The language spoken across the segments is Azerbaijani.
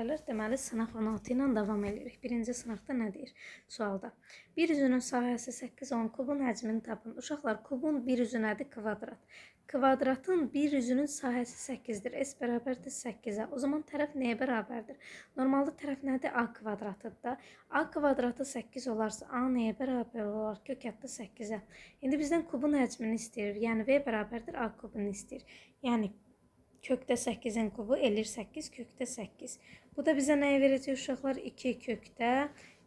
Deməli, sınaq 16 ilə davam edirik. Birinci sınaqda nə deyir? Sualda. Bir üzünün sahəsi 8, 10, kubun həcmini tapın. Uşaqlar, kubun bir üzü nədir? Kvadrat. Kvadratın bir üzünün sahəsi 8-dir. S bərabərdir 8-ə. O zaman tərəf nəyə bərabərdir? Normalda tərəf nədir? A kvadratıdır da. A kvadratı 8 olarsa A nəyə bərabər olar? Kök hətta 8-ə. İndi bizdən kubun həcmini istəyir. Yəni V bərabərdir A kubunu istəyir. Yəni kökdə 8-in kubu elir 8, kökdə 8. Bu da bizə nəyə verəcək uşaqlar? 2 kökdə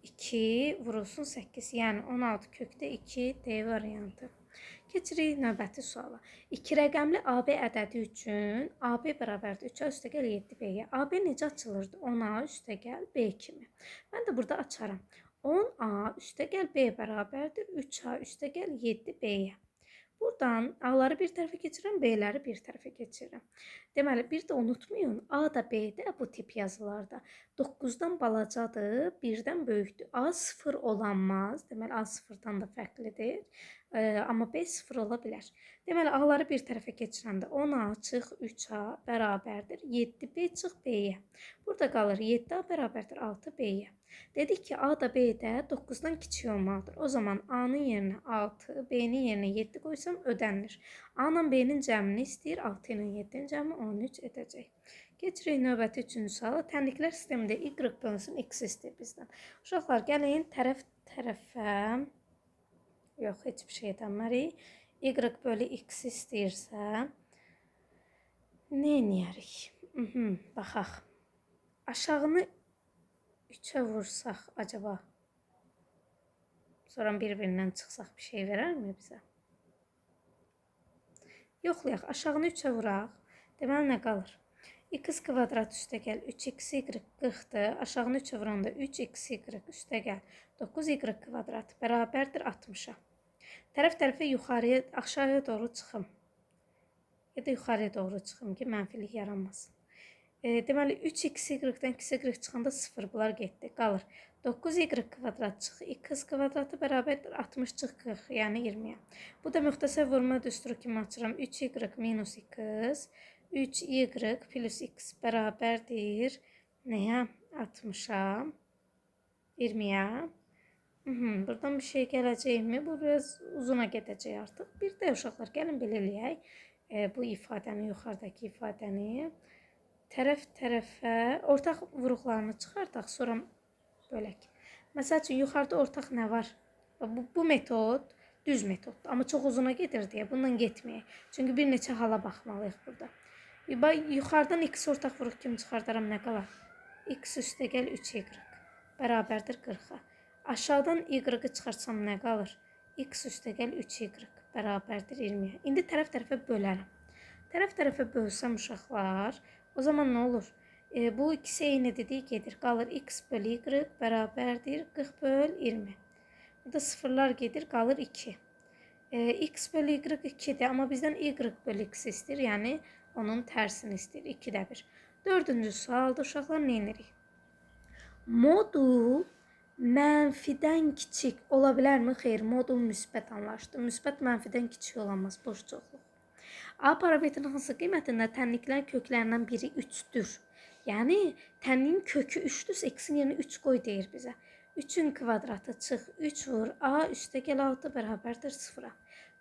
2 vurulsun 8. Yəni 16 kökdə 2 D variantı. Keçirik növbəti suala. 2 rəqəmli AB ədədi üçün AB bərabərdir 3A üstəgəl 7B'yə. AB necə açılırdı? 10A üstəgəl B kimi. Mən də burada açaram. 10A üstəgəl B bərabərdir 3A üstəgəl 7B'yə. Buradan A'ları bir tərəfə keçirəm, B'ləri bir tərəfə keçirəm. Deməli, bir də unutmayın, A da B də bu tip yazılarda 9-dan balacadır, 1-dən böyükdür. A 0 olanmaz, deməli A 0-dan da fərqlidir, amma B 0 ola bilər. Deməli, A'ları bir tərəfə keçirəndə 10A çıx 3A bərabərdir 7B çıx B'yə. Burada qalır 7A bərabərdir 6B'yə. Dedik ki, A da B də 9-dan kiçik olmalıdır. O zaman A-nın yerinə 6, B-nin yerinə 7 qoysam ödənilir. A-nın B-nin cəmini istəyir, 6 ilə 7-nin cəmi 13 edəcək. Keçirik növbəti 3-cü suala. Tənliklər sistemində Y bölünsün X istəyir bizdən. Uşaqlar, gəlin tərəfə, yox, heç bir şey edəmərik. Y bölü X istəyirsə, nə edərik? Baxaq. Aşağını 3'ə vursaq acaba sonra bir-birindən çıxsaq bir şey verərmi bizə? Yoxlayaq, aşağını 3'ə vuraq. Deməli, nə qalır? X kvadrat üstəgəl 3xy 40-dır. Aşağını 3'ə vuranda 3xy üstəgəl 9y kvadrat bərabərdir 60-a. Tərəf-tərəfə yuxarıya, aşağıya doğru çıxım. Ya da yuxarıya doğru çıxım ki, mənfilik yaranmasın. Deməli, 3xy-dən 2y çıxanda 0, bunlar getdi, qalır. 9y kvadrat çıx, x kvadratı bərabərdir 60 çıx 40, yəni 20-yə. Bu da müxtəsər vurma düsturu kimi açıram. 3y minus x, 3y plus x bərabərdir nəyə? 60-a, 20-yə. Buradan bir şey gələcəkmi? Bu biraz uzuna gedəcək artıq. Bir də uşaqlar, gəlin belə eləyək. Bu ifadəni, yuxarıdakı ifadəni. Tərəf-tərəfə ortaq vuruqlarını çıxardaq, sonra bölək. Məsəl üçün, yuxarıda ortaq nə var? Bu metod düz metoddur, amma çox uzuna gedir deyə bundan getməyək. Çünki bir neçə hala baxmalıyıq burada. Yuxarıdan x ortaq vuruq kimi çıxardaram, nə qalar? X üstəgəl 3y bərabərdir 40-a. Aşağıdan y-ı çıxarsam nə qalır? X üstəgəl 3y bərabərdir 20-yə. İndi tərəf-tərəfə bölərəm. Tərəf-tərəfə bölsəm uşaqlar, o zaman nə olur? Bu ikisi eyni dedik gedir. Qalır x bölü y bərabərdir 40 böl 20. Burada sıfırlar gedir, qalır 2. X bölü y 2-dir, amma bizdən y bölü x istəyir, yəni onun tərsini istəyir. 2-də 1. Dördüncü sualda uşaqlar nə edirik? Modul mənfidən kiçik ola bilərmi? Xeyr, modul müsbət anlaşdı. Müsbət mənfidən kiçik olamaz, boş çoxluq. A parametrin hansı qiymətində tənliklərin köklərindən biri 3-dür. Yəni, tənliyin kökü 3-dürsə, x-in yerinə 3 qoy deyir bizə. 3-ün kvadratı çıx, 3 vur, a üstəgəl 6 bərabərdir 0-a.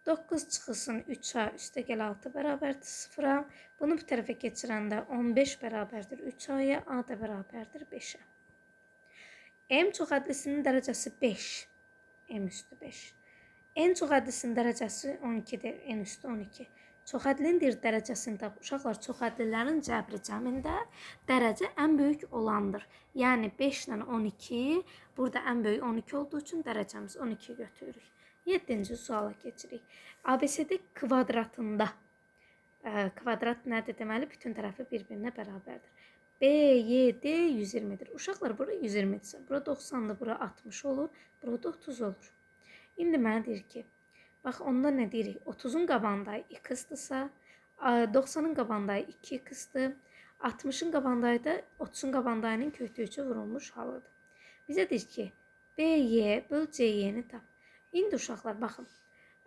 9 çıxılsın 3a üstəgəl 6 bərabərdir 0-a. Bunu bu tərəfə keçirəndə 15 bərabərdir 3a-ya, a da bərabərdir 5-ə. M çoxədlisinin dərəcəsi 5. M üstü 5. N çoxədlisinin dərəcəsi 12-dir. N üstü 12. Çoxədlinin dərəcəsini tap. Uşaqlar, çoxədlilərin cəbri cəmində dərəcə ən böyük olandır. Yəni 5 ilə 12, burada ən böyük 12 olduğu üçün dərəcəmiz 12 götürürük. 7-ci suala keçirik. ABCD kvadratında. Kvadrat nədir deməli? Bütün tərəfi bir-birinə bərabərdir. BYD 120-dir. Uşaqlar, bura 120-dirsə, bura 90-dır, bura 60 olur, burada 30 olur. İndi mənə deyir ki, bax, onda nə deyirik? 30-un qabağındayı x-dırsa, 90-ın qabağındayı 2x-dır, 60-ın qabağındayı da 30-un qabağındayının kökdə 3-ü vurulmuş halıdır. Bizə deyir ki, BY böl CY-ni tap. İndi uşaqlar, baxın,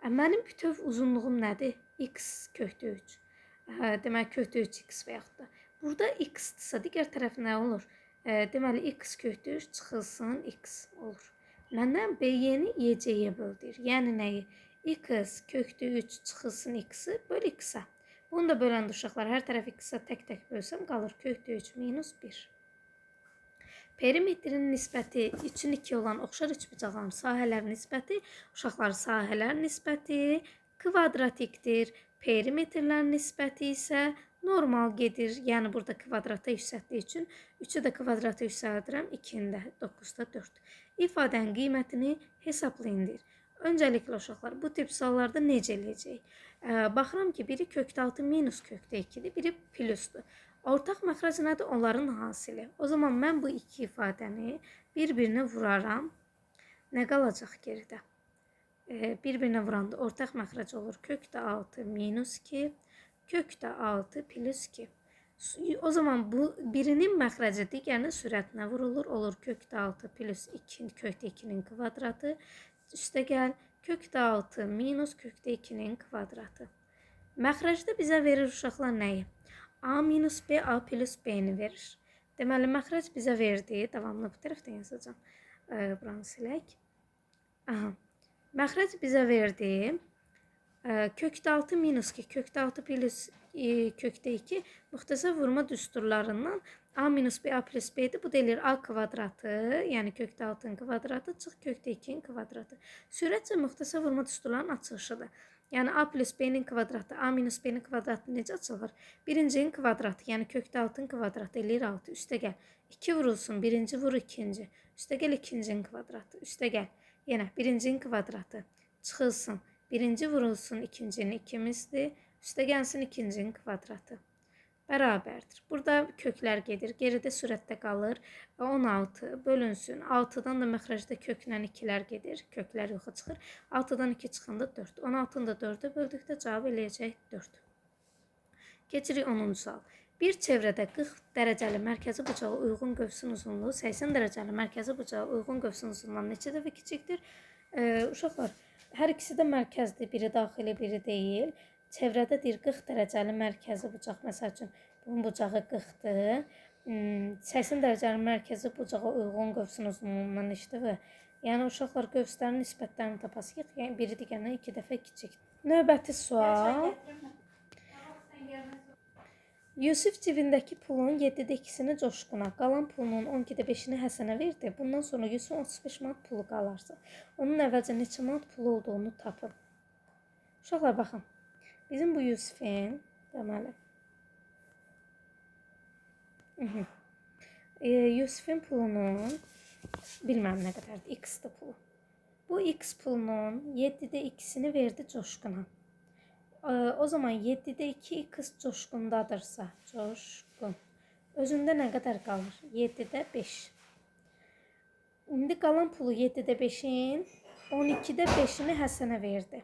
mənim bütöv uzunluğum nədir? X kökdə 3. Demək, kökdə 3x və yaxud da. Burada x-dırsa, digər tərəf nə olur? Deməli, x kökdə 3 çıxılsın x olur. Məndən B-ni Y-yə böl deyir. Yəni nəyi? X kökdə 3 çıxılsın x-i böl x-ə. Bunu da böləndə uşaqlar hər tərəf x-ə tək-tək bölsəm qalır kökdə 3 minus 1. Perimetrin nisbəti 3-ün 2 olan oxşar üçbucaqların sahələr nisbəti, uşaqlar sahələr nisbəti kvadratikdir. Perimetrlər nisbəti isə normal gedir. Yəni burada kvadrata yüksəltdiyi üçün 3-ü də kvadrata yüksəldirəm, 2-ni də 9-da 4. İfadənin qiymətini hesablayın deyir. Öncəliklə uşaqlar bu tip suallarda necə eləyəcək? Baxıram ki, biri kökdə 6 minus kökdə 2-dir, biri plusdur. Ortaq məxrəc nədir? Onların hasili. O zaman mən bu iki ifadəni bir-birinə vuraram. Nə qalacaq geridə? Bir-birinə vuranda ortaq məxrəc olur. Kökdə 6 minus 2, kökdə 6 plus 2. O zaman bu birinin məxrəci digərinin sürətinə vurulur. Olur kökdə 6 plus 2, kökdə 2-nin kvadratı. Üstə gəl, kökdə 6 minus kökdə 2-nin kvadratı. Məxrəcdə bizə verir uşaqlar nəyi? A minus B, A plus B-ni verir. Deməli, məxrəc bizə verdi. Davamlı bu tərəfdən yazacağım. Buranı silək. Aha. Məxrəc bizə verdi. Kökdə 6 minus 2, kökdə 6 plus kökdə 2 müxtəsər vurma düsturlarından A minus B, A plus B-dir. Bu deyilir A kvadratı, yəni kökdə 6-ın kvadratı çıx kökdə 2-nin kvadratı. Sürətcə müxtəsər vurma düsturlarının açılışıdır. Yəni A plus B-nin kvadratı, A minus B-nin kvadratı necə açılır? Birincinin kvadratı, yəni kökdə 6-ın kvadratı eləyir 6. Üstə gəl. 2 vurulsun, birinci vur ikinci. Üstə gəl ikincinin kvadratı. Üstə gəl. Yenə birincinin kvadratı çıxılsın. Birinci vurulsun ikincinin ikimizdir. Üstə gəlsin ikincinin kvadratı. Bərabərdir. Burada köklər gedir. Geridə sürətdə qalır. 16 bölünsün. 6-dan da məxrəcdə köklə 2-lər gedir. Köklər yoxa çıxır. 6-dan 2 çıxanda 4. 16-nı da 4-ə böldükdə cavab eləyəcək 4. Keçirik 10-cu sual. Bir çevrədə 40 dərəcəli mərkəzi bucağa uyğun qövsün uzunluğu 80 dərəcəli mərkəzi bucağa uyğun qövsün uzunluğundan neçə dəfə kiçikdir? Uşaqlar, hər ikisi də mərkəzdir. Biri daxili, biri deyil. Çevrədə deyir 40 dərəcəli mərkəzi bucaq. Məsəl üçün, bunun bucağı 40-dır. 80 dərəcəli mərkəzi bucağa uyğun qövsün uzunluğundan neçədir? Yəni, uşaqlar qövslərin nisbətlərini tapasıq. Yəni, biri digərindən 2 dəfə kiçikdir. Növbəti sual. Yusif cibindəki pulun 7-də 2-sini Coşquna, qalan pulunun 12-də 5-ini Həsənə verdi. Bundan sonra Yusufun 35 manat pulu qalarsa, onun əvvəlcə neçə manat pulu olduğunu tapın. Uşaqlar, baxın. Bizim bu Yusifin, deməli, Yusifin pulunun, bilməm nə qədərdir, x-də pulu. Bu x pulunun 7-də 2-sini verdi Coşquna. O zaman 7-də 2 x Coşqundadırsa, Coşqun, özündə nə qədər qalır? 7-də 5. İndi qalan pulu 7-də 5-in 12-də 5-ini Həsənə verdi.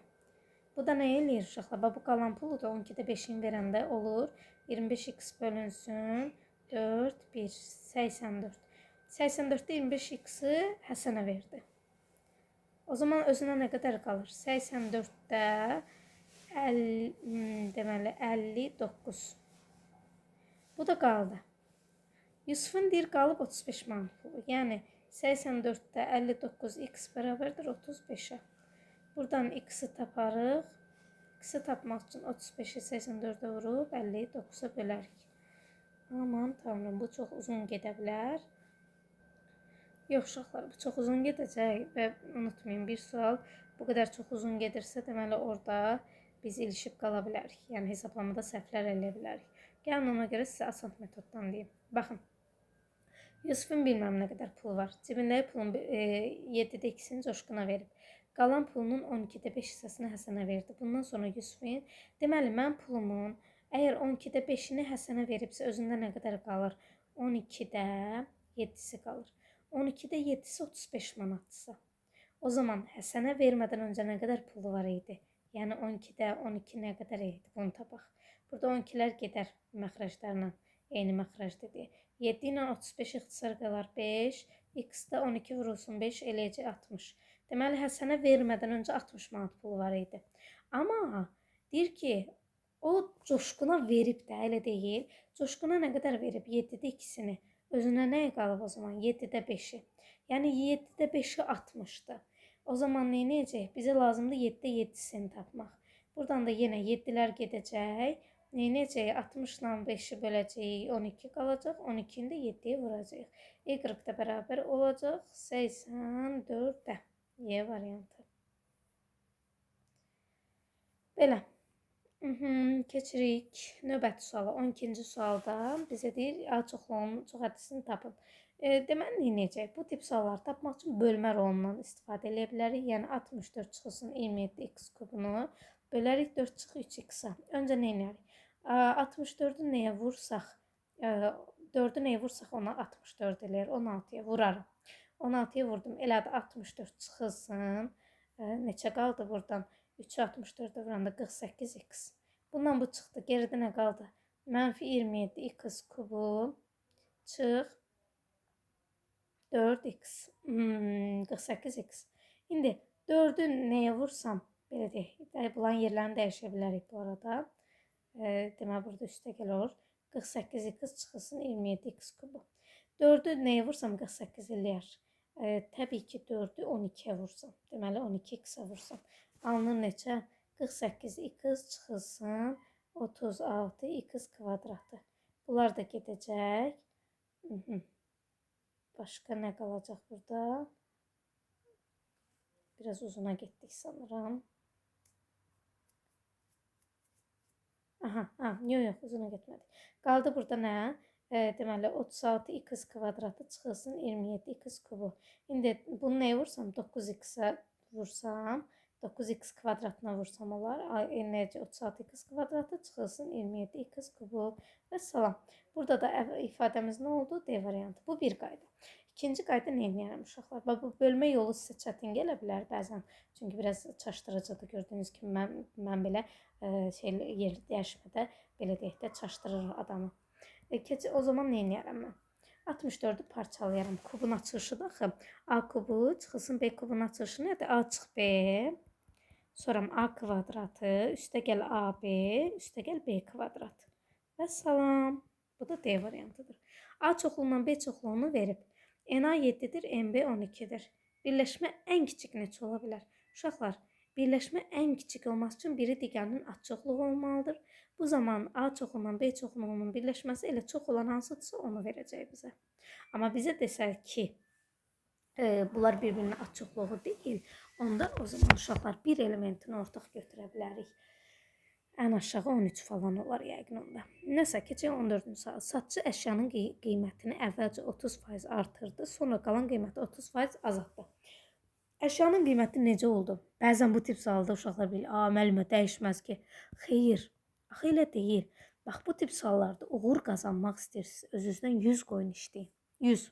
Bu da nə eləyir uşaqlar? Bu qalan pulu da 12-də 5-ini verəndə olur. 25x bölünsün. 4, 1, 84. 84-də 25x-i Həsənə verdi. O zaman özünə nə qədər qalır? 84-də deməli 59. Bu da qaldı. Yusufun deyir qalıb 35 manat pulu. Yəni 84-də 59x bərabərdir 35-ə. Buradan x-i taparıq. X-i tapmaq üçün 35-i 84-ə vurub 59-a bölərik. Aman tanrım, bu çox uzun gedə bilər. Yox uşaqlar, bu çox uzun gedəcək və unutmayın, bir sual bu qədər çox uzun gedirsə, deməli orada biz ilişib qala bilərik. Yəni hesablamada səhvlər eləyə bilərik. Gəlin ona görə sizə asan metoddan deyim. Baxın. Yusufun bilməm nə qədər pulu var. Cibindəki pulun 7-də 2-sini Coşquna verib. Qalan pulunun 12-də 5 hissəsini Həsənə verdi. Bundan sonra Yusufun, deməli mən pulumun əgər 12-də 5-ini Həsənə veribsə özündə nə qədər qalır? 12-də 7-si qalır. 12-də 7-si 35 manatdırsa. O zaman Həsənə vermədən öncə nə qədər pulu var idi? Yəni 12-də 12 nə qədər idi? Bunu tapaq. Burada 12-lər gedər məxrəclərlə. Eyni məxrəcdir. 7 ilə 35 ixtisar qalar 5. X-də 12 vurulsun 5 eləyəcək 60. Deməli, Həsənə vermədən öncə 60 manat pulu var idi. Amma deyir ki, o Coşquna verib də, elə deyil. Coşquna nə qədər verib? 7-də 2-sini. Özünə nə qalıb o zaman? 7-də 5-i. Yəni 7-də 5-i 60-dır. O zaman nə edəcək? Bizə lazımdır 7-də 7-sini tapmaq. Buradan da yenə 7-lər gedəcək. Nə edəcək? 60-la 5-i böləcəyik, 12 qalacaq. 12-ni də 7-yə vuracağıq. Y da bərabər olacaq 84-də. Y variantı. Belə. Keçirik növbəti suala. 12-ci sualda bizə deyir, A çoxluğunun çox hədisini tapın. Deməli, nə edəcək? Bu tip sualları tapmaq üçün bölmə rolundan istifadə edə bilərik. Yəni 64 çıxılsın 27x kubunu bölərik 4 çıx 3x-a. Öncə nə edərik? 64-ü nəyə vursaq, 4-ü nəyə vursaq ona 64 eləyər. 16-ya vurarım. 16-ya vurdum. Elədi 64 çıxılsın. Neçə qaldı buradan? 3-ü 64-ə vuranda 48x. Bundan bu çıxdı. Geridə nə qaldı? Mənfi 27x kubu çıx 4x. 48x. İndi 4-ü nəyə vursam, belə deyək, bunların yerlərini dəyişə bilərik bu arada. Deməli, burada üstəgəl olur. 48x çıxılsın 27x kubu. 4-ü nəyə vursam 48 eləyər. Təbii ki, 4-ü 12-yə vursam. Deməli, 12x-ə vursam. Alınır neçə? 48x çıxılsın 36x kvadratı. Bunlar da gedəcək. Başqa nə qalacaq burada? Biraz uzuna getdik sanırım. Yox, uzuna getmədik. Qaldı burada nə? Deməli, 36x kvadratı çıxılsın 27x kubu. İndi bunu nəyə vursam? 9x-ə vursam. 9x kvadratına vursam olar. Necə 36x kvadratı çıxılsın 27x kubu və salam. Burada da ifadəmiz nə oldu? D variantı. Bu bir qayda. İkinci qayda nə edəyəm uşaqlar? Bu bölmə yolu sizə çətin gələ bilər bəzən. Çünki biraz çaşdırıcıdır. Gördüyünüz kimi mən belə yer dəyişmədə belə deyək də çaşdırır adamı. O zaman nə edərəm mən? 64-ü parçalayaram. Kubun açılışı da axı. A kubu çıxılsın B kubun açılışı nədir? A çıx B. Sonra A kvadratı, üstəgəl AB, üstəgəl B kvadratı. Və salam. Bu da D variantıdır. A çoxluğundan B çoxluğunu verib. NA 7-dir, NB 12-dir. Birləşmə ən kiçik neçə ola bilər? Uşaqlar, birləşmə ən kiçik olması üçün biri digərinin az çoxluğu olmalıdır. Bu zaman A çoxluğundan B çoxluğunun birləşməsi elə çox olan hansıdırsa onu verəcək bizə. Amma bizə desək ki, bunlar bir-birinin az çoxluğu deyil, onda o zaman uşaqlar bir elementini ortaq götürə bilərik. Ən aşağı 13 falan olar yəqin onda. Nəsə, keçək 14-cü sual. Satçı əşyanın qiymətini əvvəlcə 30% artırdı, sonra qalan qiyməti 30% azaltdı. Əşyanın qiyməti necə oldu? Bəzən bu tip sualda uşaqlar bilir, müəllimə dəyişməz ki. Xeyr, axı elə deyil. Bax, bu tip suallarda uğur qazanmaq istəyirsiniz, özünüzdən 100 qoyun işləyin. 100.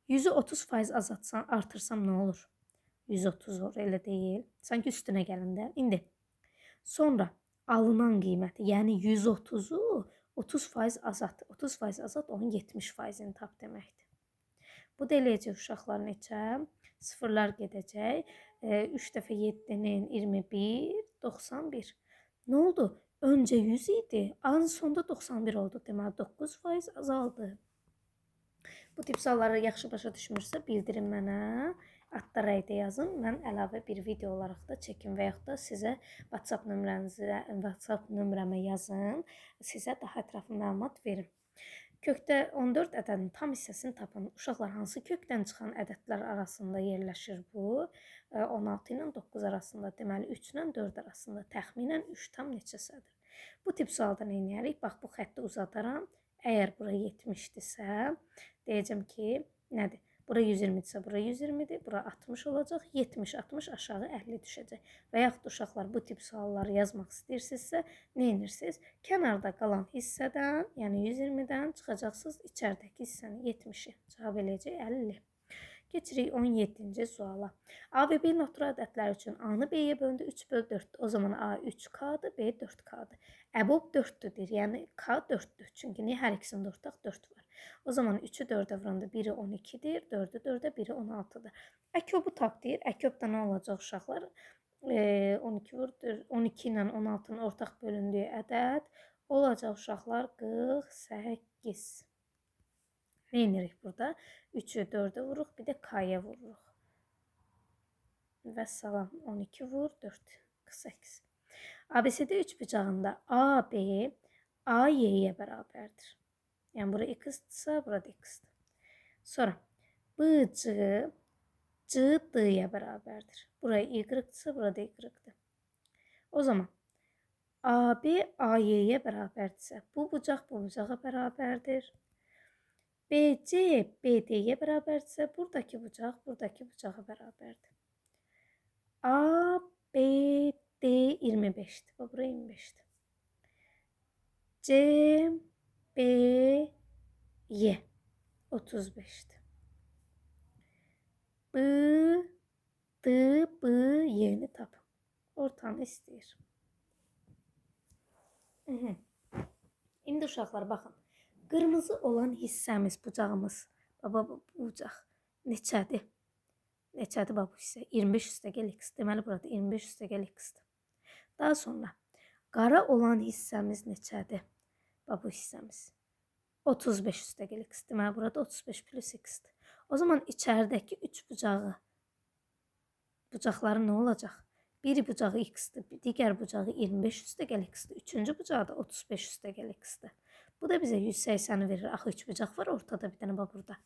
100-ü 30% azaltsam, artırsam nə olur? 130 olur, elə deyil. Sanki üstünə gəlində. İndi, sonra alınan qiyməti, yəni 130-u 30% azalt. 30% azalt, onun 70%-ni tap deməkdir. Bu da eləyəcək uşaqlar neçə? Sıfırlar gedəcək. 3 dəfə 7-nin 21, 91. Nə oldu? Öncə 100 idi, sonda 91 oldu. Deməli, 9% azaldı. Bu tip sualları yaxşı başa düşmürsə, bildirin mənə. Adda rəydə yazın. Mən əlavə bir video olaraq da çəkim və yaxud da sizə WhatsApp nömrəmə yazın. Sizə daha ətraflı məlumat verim. Kökdə 14 ədədinin tam hissəsini tapın. Uşaqlar, hansı kökdən çıxan ədədlər arasında yerləşir bu? 16 ilə 9 arasında, deməli 3 ilə 4 arasında təxminən 3 tam neçəsədir? Bu tip sualda nə edərik? Bax, bu xətti uzadaram. Əgər bura 70-dirsə, deyəcəm ki, nədir? Bura 120-dirsə, bura 120-dir, bura 60 olacaq, 70, 60 aşağı 50 düşəcək. Və yaxud uşaqlar bu tip sualları yazmaq istəyirsinizsə, nə edirsiniz? Kənarda qalan hissədən, yəni 120-dən çıxacaqsınız içəridəki hissəni 70-i. Cavab eləyəcək 50. Keçirik 17-ci suala. A və B natural ədədlər üçün A-nı B-yə bölündü 3/4. O zaman A 3K-dır, B 4K-dır. Əbob 4-dür, yəni K 4-dür. Çünki niyə hər ikisində ortaq 4 var? O zaman 3-ü 4-ə vuranda biri 12-dir, 4-ü 4-ə, biri 16-dır. Əkobu tap deyir. Əkobda nə olacaq uşaqlar? 12 ilə 16-nın ortaq bölündüyü ədəd olacaq uşaqlar 48. Ne edirik burada? 3'ü 4'e vururuq, bir de K'ya vururuq. Və salam 12 vur 4 48. ABCD üçbucağında AB AY'ye bərabərdir. Yəni bura x-dırsa, burada x-dir. Sonra BC CD-yə bərabərdir. Buraya y-dırsa, burada y-dir. O zaman AB AY'ye bərabərdirsə, bu bucaq bu bucağa bərabərdir. BC BD'ye bərabərdirsə, buradakı bucaq buradakı bucağa bərabərdir. A, B, D 25'ti. Bura 25'ti. C, B, Y 35'ti. B, D, B, Y'ni tapın. Ortanı istəyir. İndi uşaqlar baxın. Qırmızı olan hissəmiz, bucağımız. Baba bu bucaq neçədir? Neçədir bu hissə? 25 üstəgəl x. Deməli burada 25 üstəgəl x-dir. Daha sonra qara olan hissəmiz neçədir? Bu hissəmiz 35 üstəgəl x. Deməli burada 35 plus x-dir. O zaman içəridəki 3 bucaqları nə olacaq? Biri bucağı x-dir, digər bucağı 25 üstəgəl x-dir, üçüncü bucağı da 35 üstəgəl x-dir. Bu da bizə 180'i verir. Axı 3 bucaq var ortada bir dənə burada.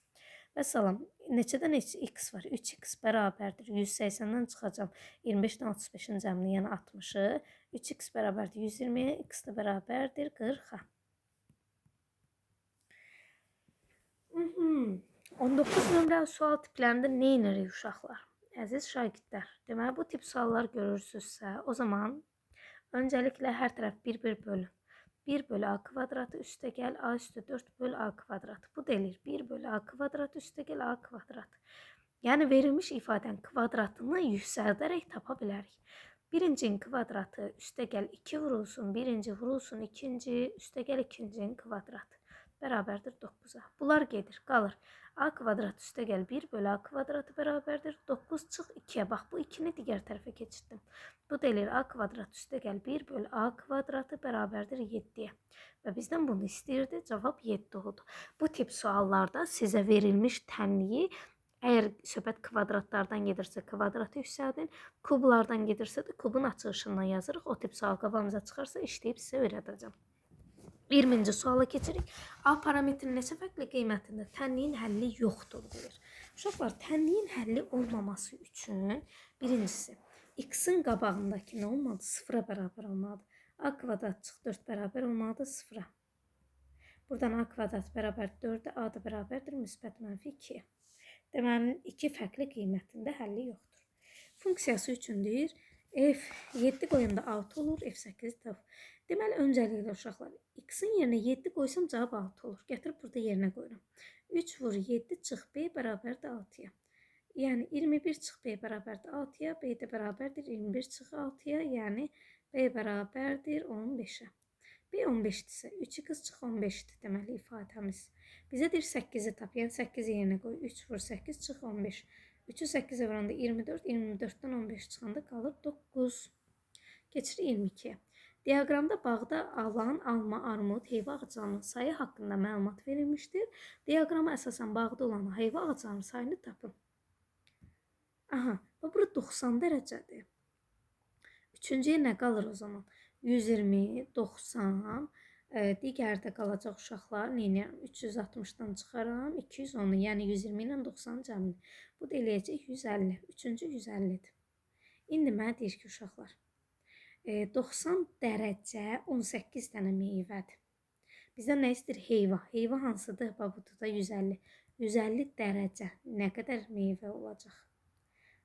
Və salam, neçədən x var? 3x bərabərdir 180'dən çıxacam 25'dən 35'in cəmini, yəni 60'ı. 3x bərabərdir 120'yə, x də bərabərdir 40'a. 19 nömrəli sual tiplərində nə edirik uşaqlar? Əziz şagirdlər, deməli bu tip suallar görürsünüzsə, o zaman öncəliklə hər tərəf 1 bölün. 1 bölü a kvadratı üstəgəl a üstə 4 bölü a kvadratı. Bu deyilir 1 bölü a kvadratı üstəgəl a kvadratı. Yəni verilmiş ifadənin kvadratını yüksəldərək tapa bilərik. Birincinin kvadratı üstəgəl 2 vurulsun, birinci vurulsun, ikinci üstəgəl ikincinin kvadratı. Bərabərdir 9'a. Bunlar gedir, qalır. A kvadrat üstəgəl 1 bölü a kvadratı bərabərdir 9 çıx 2'yə. Bax, bu 2'ni digər tərəfə keçirdim. Bu deyilir a kvadrat üstəgəl 1 bölü a kvadratı bərabərdir 7'yə. Və bizdən bunu istəyirdi, cavab 7 oldu. Bu tip suallarda sizə verilmiş tənliyi, əgər söhbət kvadratlardan gedirsə kvadratı yüksəldin, kublardan gedirsə də kubun açılışından yazırıq. O tip sual qabağımıza çıxarsa işləyib sizə öyrədəcəm. 20-ci suala keçirik. A parametrinin neçə fərqli qiymətində tənliyin həlli yoxdur deyir. Uşaqlar, tənliyin həlli olmaması üçün birincisi x-in qabağındakı nə olmalı? 0'a bərabər olmalıdır. A kvadrat çıx 4 bərabər olmalıdır 0'a. Buradan a kvadrat bərabər 4'ə, a da bərabərdir müsbət mənfi 2'yə. Deməli 2 fərqli qiymətində həlli yoxdur. Funksiyası üçün deyir f7 qoyanda 6 olur, f8 də. Deməli öncəliklə uşaqlar x-in yerinə 7 qoysam cavab 6 olur. Gətirib burada yerinə qoyuram. 3 vur 7 çıx b bərabərdir 6'ya. Yəni 21 çıx b bərabərdir 6'ya, b də bərabərdir 21 çıx 6'ya, yəni b bərabərdir 15'ə. B 15'dirsə 3x çıx 15'dir deməli ifadəmiz. Bizə deyir 8'i tap, yəni 8'i yerinə qoy. 3 vur 8 çıx 15. 3'ü 8'e vuranda 24, 24'ten 15 çıxanda qalır 9. Keçir 22'ye. Diaqramda bağda alan alma, armud, heyva ağaclarının sayı haqqında məlumat verilmişdir. Diaqrama əsasən bağda olan heyva ağaclarının sayını tapın. Aha, bura 90 dərəcədir. Üçüncüyə nə qalır o zaman? 120, 90, digərdə qalacaq uşaqlar, neyini? 360'dan çıxaram, 210, yəni 120 ilə 90 cəmini. Bu da eləyəcək 150, üçüncü 150'dir. İndi mənə deyir ki, uşaqlar, 90 dərəcə 18 dənə meyvədir. Bizdən nə istəyir? Heyva. Heyva hansıdır? Babuda da 150. 150 dərəcə nə qədər meyvə olacaq?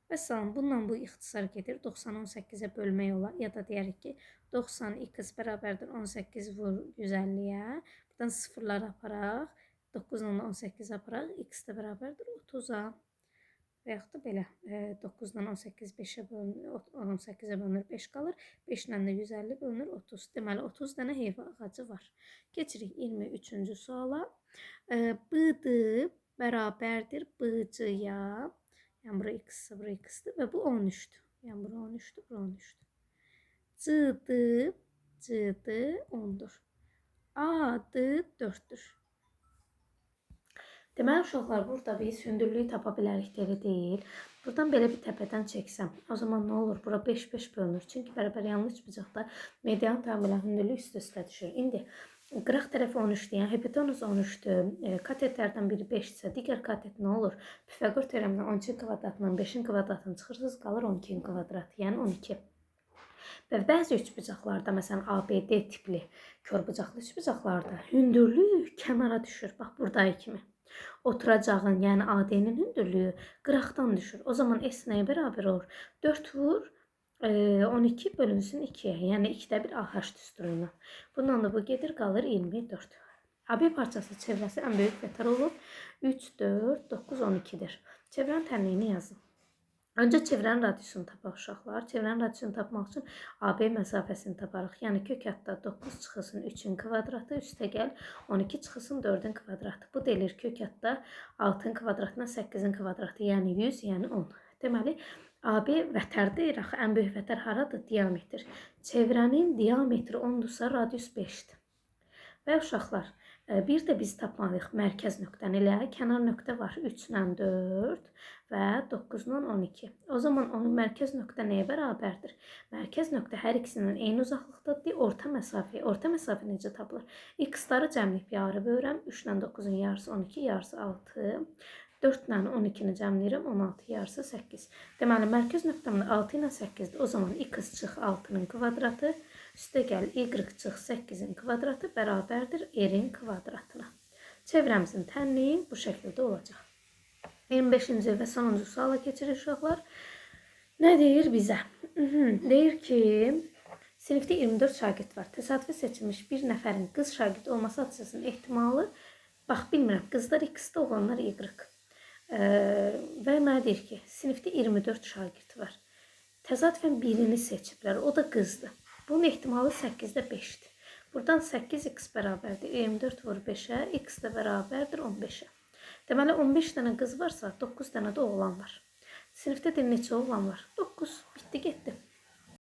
Və salam, bundan bu ixtisar gedir. 90'ı 18'e bölmək olar. Ya da deyərik ki, 90 x bərabərdir 18 vur 150'yə. Buradan sıfırları aparaq. 9 ilə 18 aparaq. X də bərabərdir 30'a. Və yaxud da belə 9'dan 18 5'ə bölünür, 18'ə bölünür 5 qalır. 5 ilə də 150 bölünür 30. Deməli 30 dənə heyva ağacı var. Keçirik 23-cü suala. B-dır bərabərdir B-cıya. Yəni bura x-dir və bu 13'dür. Yəni bura 13'dür, bura 13'dür. C-dır 10'dur. A-dır 4'dür. Deməli uşaqlar, burada biz hündürlüyü tapa bilərik, deli deyil. Buradan belə bir təpədən çəksəm, o zaman nə olur? Bura 5-5 bölünür. Çünki bərabər yanlı üçbucaqda median təmilə hündürlük üst-üstə düşür. İndi qıraq tərəfi 13-dür, yəni hipotenuz 13-dür. Katetlərdən biri 5-dirsə, digər katet nə olur? Pifaqor teoremindən 12 kvadratından 5-in kvadratını çıxırsınız, qalır 12-in kvadratı, yəni 12. Və bəzi üçbucaqlarda, məsələn ABD tipli körbucaqlı üçbucaqlarda hündürlük kənara düşür. Bax, buradakı kimi. Oturacağın, yəni AD-nin hündürlüyü qıraqdan düşür. O zaman S nəyə bərabər olur? 4 vur 12 bölünsün 2-yə, yəni 2-də 1 AH düsturuyla. Bundan da bu gedir, qalır 24. AB parçası çevrəsi ən böyük vektor olub 3, 4, 9, 12-dir. Çevrənin tənliyini yazın. Öncə çevrənin radiusunu tapaq uşaqlar. Çevrənin radiusunu tapmaq üçün AB məsafəsini taparıq. Yəni kök hətdə 9 çıxılsın 3-ün kvadratı, üstə gəl 12 çıxılsın 4-ün kvadratı. Bu deyilir kök hətdə 6-ın kvadratına 8-in kvadratı, yəni 100, yəni 10. Deməli, AB vətərdir. Axı, ən böyük vətər haradır? Diametr. Çevrənin diametri 10-dursa, radius 5-dir. Və uşaqlar, bir də biz tapmalıyıq mərkəz nöqtəni ilə. Kənar nöqtə var 3 ilə 4 və 9 ilə 12. O zaman onun mərkəz nöqtə nəyə bərabərdir? Mərkəz nöqtə hər ikisinin eyni uzaqlıqdadır. Orta məsafə. Orta məsafə necə tapılır? X-ları cəmləyib yarı bölürəm. 3 ilə 9-un yarısı 12, yarısı 6. 4 ilə 12-ni cəmləyirəm, 16 yarısı 8. Deməli, mərkəz nöqtəmin 6 ilə 8-dir. O zaman x çıx 6-nın kvadratı, üstə gəl y çıx 8-in kvadratı bərabərdir r-in kvadratına. Çevrəmizin tənliyi bu şəkildə olacaq. 25-ci və sonuncu suala keçirik uşaqlar. Nə deyir bizə? Deyir ki, sinifdə 24 şagird var. Təsadüfi seçilmiş bir nəfərin qız şagird olması açısından ehtimalı, bax, bilmirəm, qızlar x-də, oğlanlar y. Və mənə deyir ki, sinifdə 24 şagird var. Təsadüfən birini seçiblər, o da qızdır. Bunun ehtimalı 8-də 5-dir. Buradan 8x bərabərdir 24 vur 5-ə, x də bərabərdir 15-ə. Deməli, 15 dənə qız varsa, 9 dənə də oğlan var. Sinifdə də neçə oğlan var? 9. Bitdi, getdi.